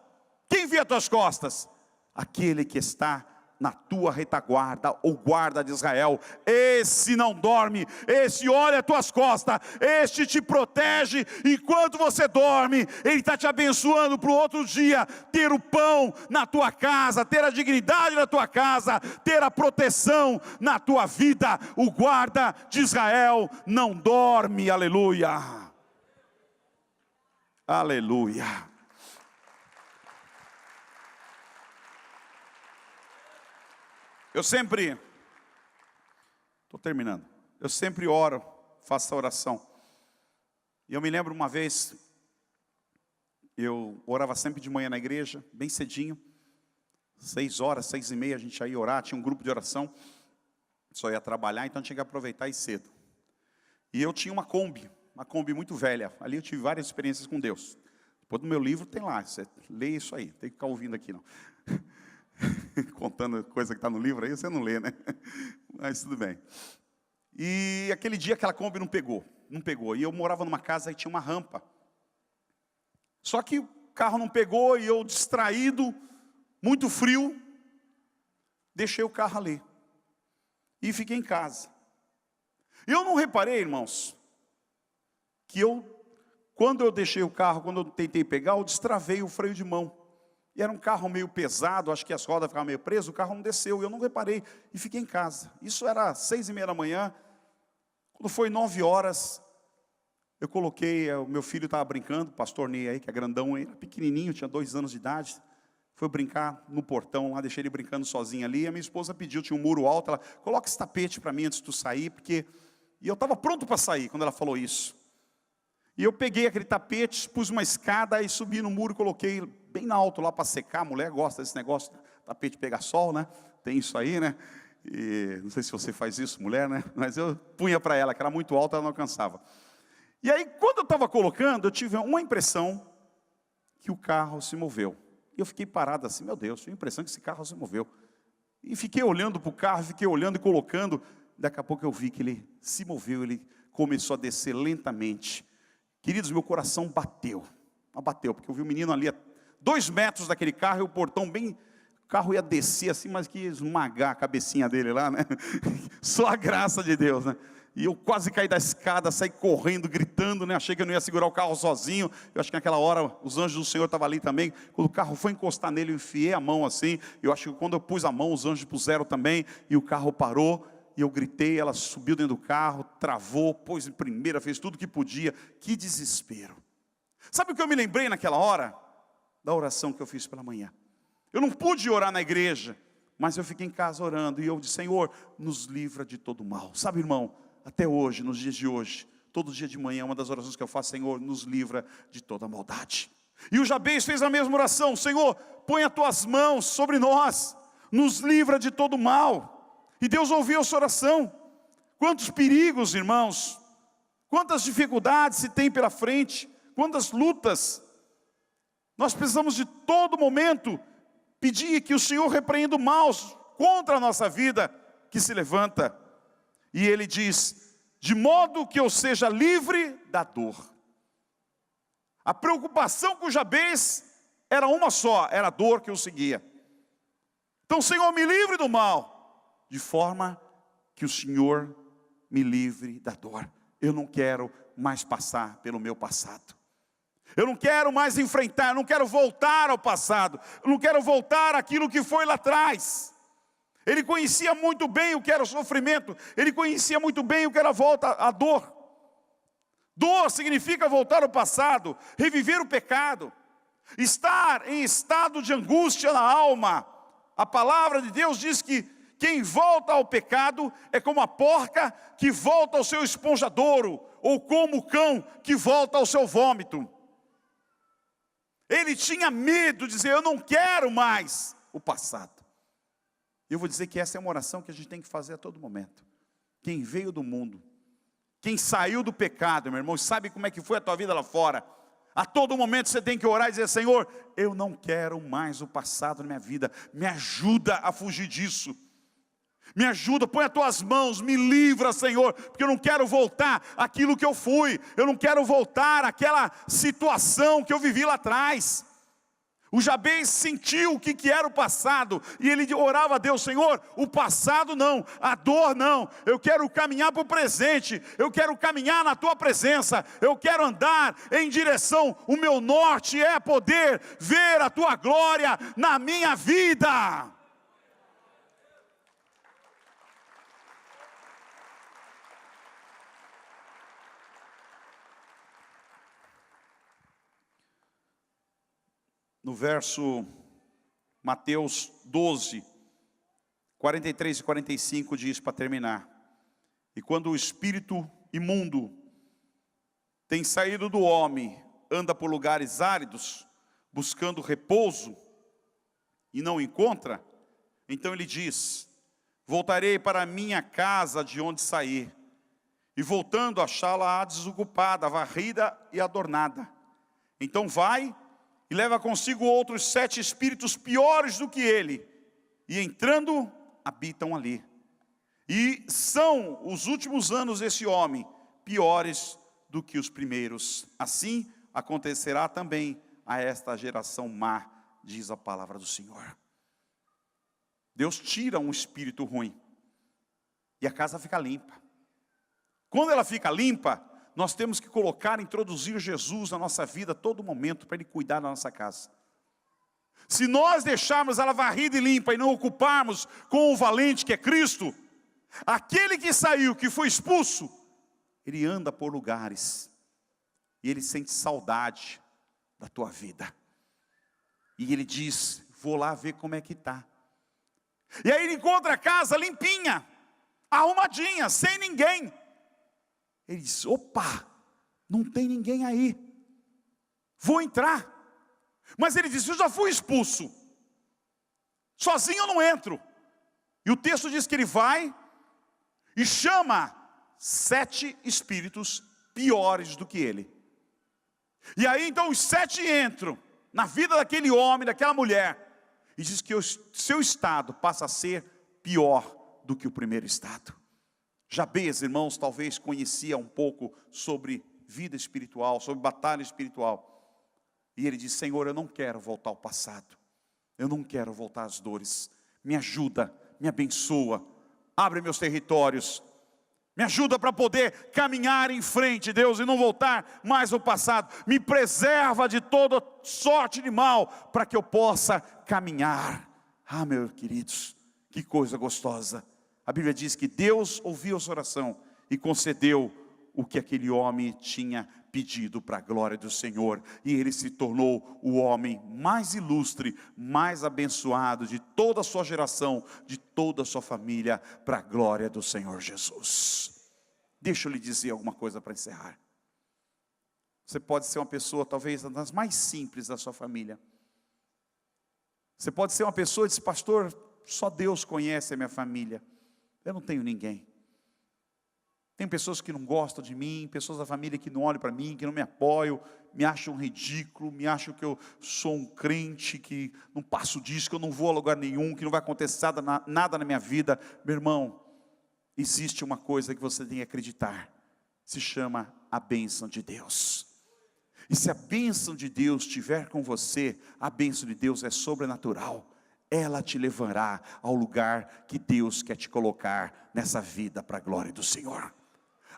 Quem vê as tuas costas? Aquele que está na tua retaguarda, o guarda de Israel. Esse não dorme, esse olha as tuas costas, este te protege enquanto você dorme. Ele está te abençoando para o outro dia ter o pão na tua casa, ter a dignidade na tua casa, ter a proteção na tua vida. O guarda de Israel não dorme, aleluia. Aleluia. Eu sempre oro, faço essa oração. E eu me lembro uma vez, eu orava sempre de manhã na igreja, bem cedinho, 6 horas, 6h30 a gente ia orar, tinha um grupo de oração, só ia trabalhar, então tinha que aproveitar e ir cedo. E eu tinha uma Kombi muito velha, ali eu tive várias experiências com Deus. Depois do meu livro tem lá, você lê isso aí, tem que ficar ouvindo aqui não. Contando coisa que está no livro aí, você não lê, né? Mas tudo bem. E aquele dia aquela Kombi não pegou. E eu morava numa casa e tinha uma rampa. Só que o carro não pegou e eu distraído, muito frio, deixei o carro ali. E fiquei em casa. Eu não reparei, irmãos, que quando eu deixei o carro, quando eu tentei pegar, eu destravei o freio de mão. E era um carro meio pesado, acho que as rodas ficavam meio presas, o carro não desceu, e eu não reparei, e fiquei em casa. Isso era 6h30 da manhã, quando foi 9 horas, eu coloquei, o meu filho estava brincando, o pastor Ney aí, que é grandão, era pequenininho, tinha 2 anos de idade, foi brincar no portão lá, deixei ele brincando sozinho ali, e a minha esposa pediu, tinha um muro alto, ela, coloca esse tapete para mim antes de tu sair, porque... E eu estava pronto para sair, quando ela falou isso. E eu peguei aquele tapete, pus uma escada e subi no muro e coloquei bem alto lá para secar. A mulher gosta desse negócio, tapete pegar sol, né? Tem isso aí, né? E não sei se você faz isso, mulher, né? Mas eu punha para ela, que era muito alta, ela não alcançava. E aí, quando eu estava colocando, eu tive uma impressão que o carro se moveu. E eu fiquei parado assim, meu Deus, tive a impressão que esse carro se moveu. E fiquei olhando para o carro, fiquei olhando e colocando. Daqui a pouco eu vi que ele se moveu, ele começou a descer lentamente. Queridos, meu coração bateu, porque eu vi o menino ali a 2 metros daquele carro, e o portão bem, o carro ia descer assim, mas que ia esmagar a cabecinha dele lá, né? Só a graça de Deus, né? E eu quase caí da escada, saí correndo, gritando, né? Achei que eu não ia segurar o carro sozinho. Eu acho que naquela hora os anjos do Senhor estavam ali também. Quando o carro foi encostar nele, eu enfiei a mão assim. Eu acho que quando eu pus a mão, os anjos puseram também, e o carro parou. E eu gritei, ela subiu dentro do carro, travou, pôs em primeira, fez tudo que podia. Que desespero. Sabe o que eu me lembrei naquela hora? Da oração que eu fiz pela manhã. Eu não pude orar na igreja, mas eu fiquei em casa orando. E eu disse, Senhor, nos livra de todo mal. Sabe, irmão, até hoje, nos dias de hoje, todo dia de manhã, uma das orações que eu faço, Senhor, nos livra de toda maldade. E o Jabez fez a mesma oração, Senhor, põe as tuas mãos sobre nós, nos livra de todo mal. E Deus ouviu a sua oração. Quantos perigos, irmãos, quantas dificuldades se tem pela frente, quantas lutas. Nós precisamos de todo momento pedir que o Senhor repreenda o mal contra a nossa vida que se levanta. E Ele diz, de modo que eu seja livre da dor. A preocupação com Jabez era uma só, era a dor que o seguia. Então, Senhor, me livre do mal, de forma que o Senhor me livre da dor. Eu não quero mais passar pelo meu passado. Eu não quero mais enfrentar, eu não quero voltar ao passado. Eu não quero voltar àquilo que foi lá atrás. Ele conhecia muito bem o que era o sofrimento. Ele conhecia muito bem o que era a volta à dor. Dor significa voltar ao passado, reviver o pecado. Estar em estado de angústia na alma. A palavra de Deus diz que quem volta ao pecado é como a porca que volta ao seu esponjadouro, ou como o cão que volta ao seu vômito. Ele tinha medo de dizer, eu não quero mais o passado. Eu vou dizer que essa é uma oração que a gente tem que fazer a todo momento. Quem veio do mundo, quem saiu do pecado, meu irmão, sabe como é que foi a tua vida lá fora. A todo momento você tem que orar e dizer, Senhor, eu não quero mais o passado na minha vida. Me ajuda a fugir disso. Me ajuda, põe as tuas mãos, me livra, Senhor, porque eu não quero voltar àquilo que eu fui. Eu não quero voltar àquela situação que eu vivi lá atrás. O Jabez sentiu o que era o passado, e ele orava a Deus, Senhor, o passado não, a dor não, eu quero caminhar para o presente, eu quero caminhar na tua presença, eu quero andar em direção, o meu norte é poder ver a tua glória na minha vida. No verso Mateus 12, 43 e 45 diz, para terminar, e quando o espírito imundo tem saído do homem, anda por lugares áridos, buscando repouso, e não encontra, então ele diz, voltarei para a minha casa de onde saí, e voltando achá-la desocupada, varrida e adornada. Então vai e leva consigo outros 7 espíritos piores do que ele, e entrando, habitam ali. E são os últimos anos desse homem, piores do que os primeiros. Assim acontecerá também a esta geração má, diz a palavra do Senhor. Deus tira um espírito ruim, e a casa fica limpa. Quando ela fica limpa, nós temos que colocar, introduzir Jesus na nossa vida a todo momento, para Ele cuidar da nossa casa. Se nós deixarmos ela varrida e limpa, e não ocuparmos com o valente que é Cristo, aquele que saiu, que foi expulso, ele anda por lugares, e ele sente saudade da tua vida. E ele diz, vou lá ver como é que está. E aí ele encontra a casa limpinha, arrumadinha, sem ninguém. Ele diz, opa, não tem ninguém aí, vou entrar. Mas ele diz, eu já fui expulso, sozinho eu não entro. E o texto diz que ele vai e chama 7 espíritos piores do que ele. E aí então os 7 entram na vida daquele homem, daquela mulher, e diz que o seu estado passa a ser pior do que o primeiro estado. Jabez, irmãos, talvez conhecia um pouco sobre vida espiritual, sobre batalha espiritual. E ele diz, Senhor, eu não quero voltar ao passado. Eu não quero voltar às dores. Me ajuda, me abençoa. Abre meus territórios. Me ajuda para poder caminhar em frente, Deus, e não voltar mais ao passado. Me preserva de toda sorte de mal, para que eu possa caminhar. Ah, meus queridos, que coisa gostosa. A Bíblia diz que Deus ouviu a sua oração e concedeu o que aquele homem tinha pedido para a glória do Senhor. E ele se tornou o homem mais ilustre, mais abençoado de toda a sua geração, de toda a sua família, para a glória do Senhor Jesus. Deixa eu lhe dizer alguma coisa para encerrar. Você pode ser uma pessoa talvez das mais simples da sua família. Você pode ser uma pessoa que diz, pastor, só Deus conhece a minha família. Eu não tenho ninguém. Tem pessoas que não gostam de mim, pessoas da família que não olham para mim, que não me apoiam, me acham ridículo, me acham que eu sou um crente, que não passo disso, que eu não vou a lugar nenhum, que não vai acontecer nada na minha vida. Meu irmão, existe uma coisa que você tem que acreditar, se chama a bênção de Deus. E se a bênção de Deus estiver com você, a bênção de Deus é sobrenatural. Ela te levará ao lugar que Deus quer te colocar nessa vida para a glória do Senhor.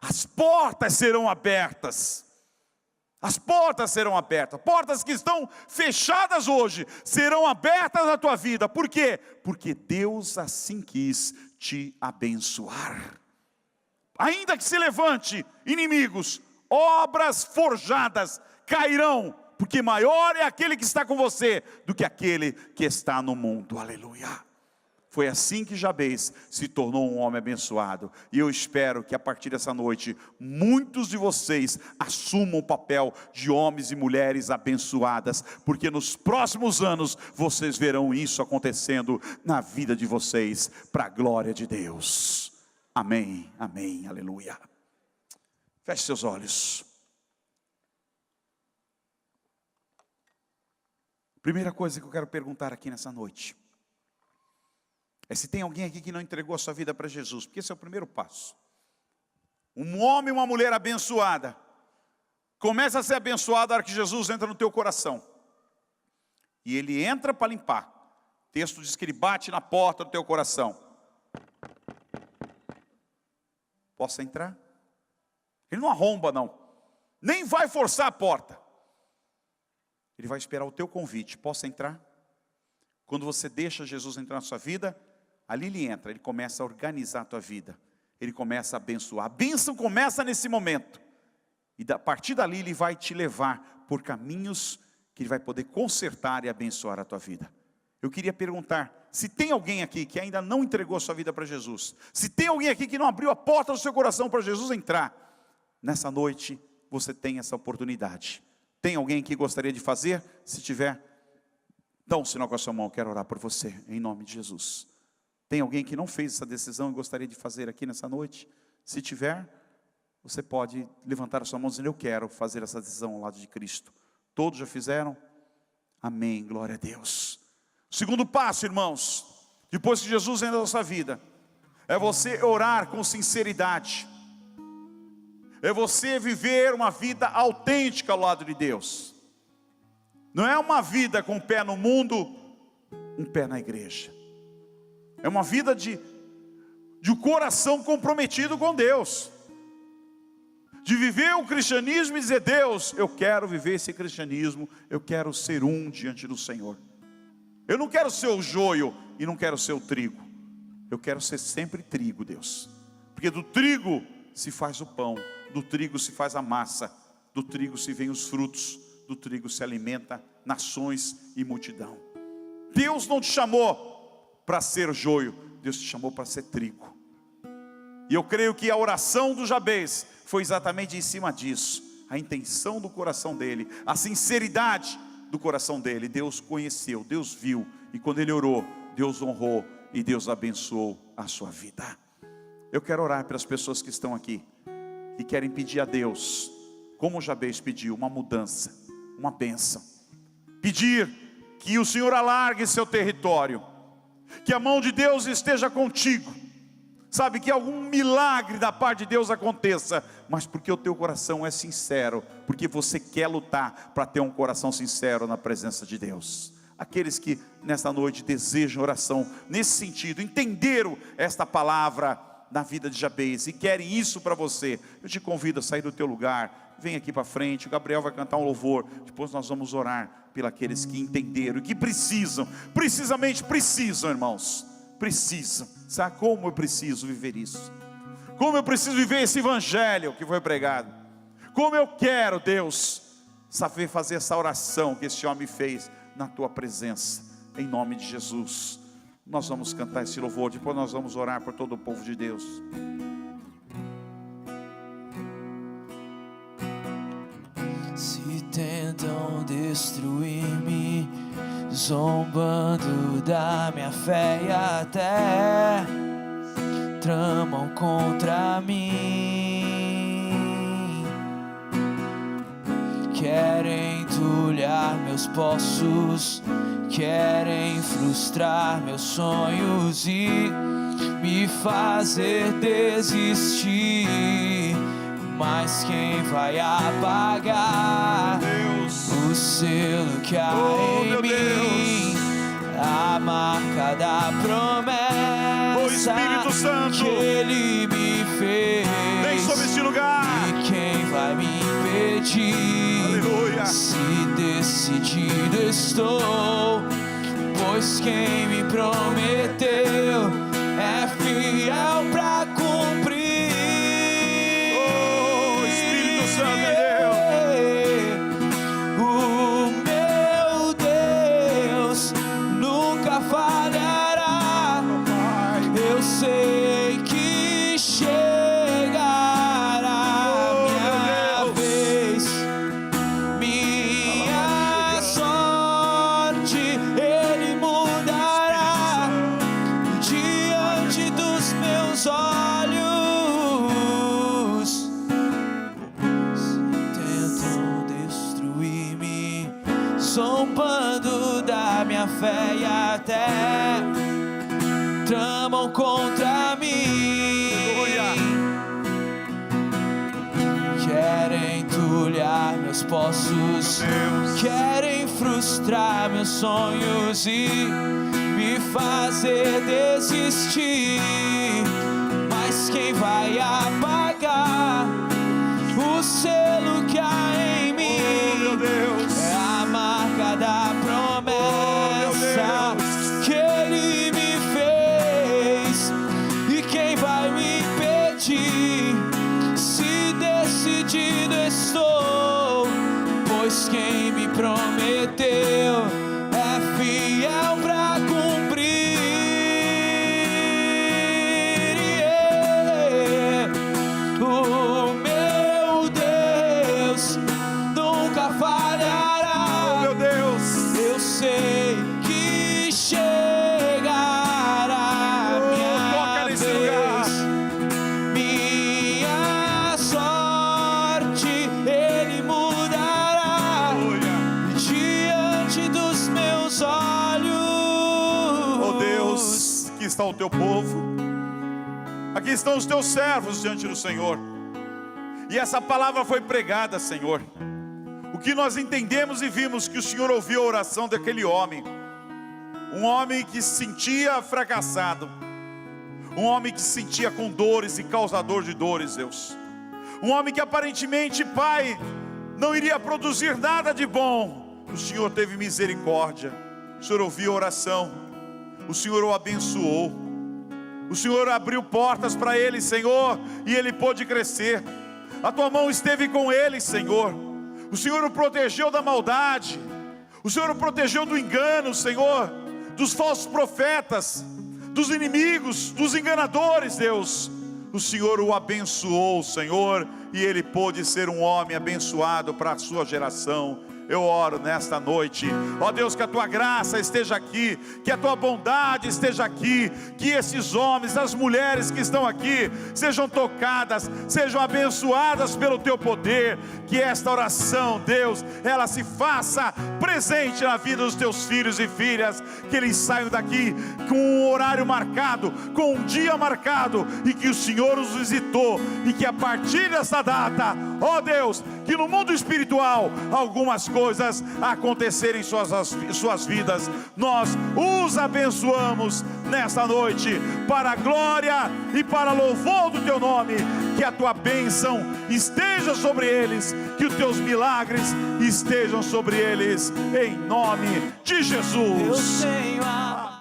As portas serão abertas. As portas serão abertas. Portas que estão fechadas hoje serão abertas na tua vida. Por quê? Porque Deus assim quis te abençoar. Ainda que se levante inimigos, obras forjadas cairão, porque maior é aquele que está com você do que aquele que está no mundo. Aleluia. Foi assim que Jabez se tornou um homem abençoado. E eu espero que a partir dessa noite, muitos de vocês assumam o papel de homens e mulheres abençoadas, porque nos próximos anos vocês verão isso acontecendo na vida de vocês, para a glória de Deus. Amém, amém, aleluia. Feche seus olhos. Primeira coisa que eu quero perguntar aqui nessa noite é se tem alguém aqui que não entregou a sua vida para Jesus, porque esse é o primeiro passo. Um homem e uma mulher abençoada começa a ser abençoado na hora que Jesus entra no teu coração. E ele entra para limpar. O texto diz que ele bate na porta do teu coração. Posso entrar? Ele não arromba não, nem vai forçar a porta. Ele vai esperar o teu convite. Posso entrar? Quando você deixa Jesus entrar na sua vida, ali ele entra, ele começa a organizar a tua vida, ele começa a abençoar. A bênção começa nesse momento, e a partir dali ele vai te levar por caminhos que ele vai poder consertar e abençoar a tua vida. Eu queria perguntar, se tem alguém aqui que ainda não entregou a sua vida para Jesus, se tem alguém aqui que não abriu a porta do seu coração para Jesus entrar, nessa noite você tem essa oportunidade. Tem alguém que gostaria de fazer? Se tiver, dá um sinal com a sua mão, eu quero orar por você, em nome de Jesus. Tem alguém que não fez essa decisão e gostaria de fazer aqui nessa noite? Se tiver, você pode levantar a sua mão dizendo, eu quero fazer essa decisão ao lado de Cristo. Todos já fizeram? Amém, glória a Deus. O segundo passo, irmãos, depois que Jesus entra na sua vida, é você orar com sinceridade. É você viver uma vida autêntica ao lado de Deus. Não é uma vida com um pé no mundo, um pé na igreja. É uma vida de um coração comprometido com Deus. De viver o cristianismo e dizer, Deus, eu quero viver esse cristianismo, eu quero ser um diante do Senhor. Eu não quero ser o joio e não quero ser o trigo. Eu quero ser sempre trigo, Deus. Porque do trigo se faz o pão, do trigo se faz a massa, do trigo se vêm os frutos, do trigo se alimenta nações e multidão. Deus não te chamou para ser joio, Deus te chamou para ser trigo. E eu creio que a oração do Jabez foi exatamente em cima disso. A intenção do coração dele, a sinceridade do coração dele. Deus conheceu, Deus viu, e quando ele orou, Deus honrou e Deus abençoou a sua vida. Eu quero orar pelas pessoas que estão aqui e querem pedir a Deus, como Jabez pediu, uma mudança, uma bênção. Pedir que o Senhor alargue seu território, que a mão de Deus esteja contigo. Sabe, que algum milagre da parte de Deus aconteça, mas porque o teu coração é sincero, porque você quer lutar para ter um coração sincero na presença de Deus. Aqueles que nesta noite desejam oração nesse sentido, entenderam esta palavra na vida de Jabez e querem isso para você, eu te convido a sair do teu lugar, vem aqui para frente, o Gabriel vai cantar um louvor, depois nós vamos orar pelos que entenderam e que precisam, irmãos, precisam. Sabe como eu preciso viver isso? Como eu preciso viver esse evangelho que foi pregado? Como eu quero, Deus, saber fazer essa oração que esse homem fez na tua presença, em nome de Jesus. Nós vamos cantar esse louvor, depois nós vamos orar por todo o povo de Deus. Se tentam destruir-me, zombando da minha fé e até tramam contra mim, querem entulhar meus poços, querem frustrar meus sonhos e me fazer desistir. Mas quem vai apagar o selo que há em mim? A marca da promessa, o Espírito Santo, que Ele me fez. vem sobre este lugar. E quem vai me impedir? Aleluia. Se decidido estou, pois quem me prometeu é fiel pra cumprir. Oh, Espírito Santo de Deus, O meu Deus nunca falhará. Pai. Eu sei que chegará minha vez, minha sorte Ele mudará diante dos meus olhos. Tentam destruir-me, zombando da minha fé e até tramam contra mim. Aleluia. Querem entulhar meus poços, Deus. querem frustrar meus sonhos e me fazer desistir. Mas quem vai apagar o selo que há em Oh, mim? meu Deus. É a marca da promessa que Ele me fez. E quem vai me impedir? Se decidido estou, pois quem me prometeu é fiel pra cumprir. O meu Deus nunca falhará. Meu Deus. Eu sei que chegará toca minha nesse lugar. vez, minha sorte Ele mudará Aleluia. diante dos meus olhos. Oh Deus, aqui está o teu povo, aqui estão os teus servos diante do Senhor, e essa palavra foi pregada, Senhor. O que nós entendemos e vimos que o Senhor ouviu a oração daquele homem, um homem que se sentia fracassado, um homem que se sentia com dores e causador de dores, Deus, um homem que aparentemente, Pai, não iria produzir nada de bom. O Senhor teve misericórdia, o Senhor ouviu a oração, o Senhor o abençoou, o Senhor abriu portas para ele, Senhor, e ele pôde crescer. A tua mão esteve com ele, Senhor. O Senhor o protegeu da maldade, o Senhor o protegeu do engano, Senhor, dos falsos profetas, dos inimigos, dos enganadores, Deus. O Senhor o abençoou, Senhor, e ele pôde ser um homem abençoado para a sua geração. Eu oro nesta noite, ó Deus, que a tua graça esteja aqui, que a tua bondade esteja aqui, que esses homens, as mulheres que estão aqui, sejam tocadas, sejam abençoadas pelo teu poder, que esta oração, Deus, ela se faça presente na vida dos teus filhos e filhas, que eles saiam daqui com um horário marcado, com um dia marcado, e que o Senhor os visitou, e que a partir dessa data, ó Deus, que no mundo espiritual, algumas coisas acontecerem em suas vidas. Nós os abençoamos nesta noite, para a glória e para louvor do teu nome. Que a tua bênção esteja sobre eles, que os teus milagres estejam sobre eles, em nome de Jesus. Eu sei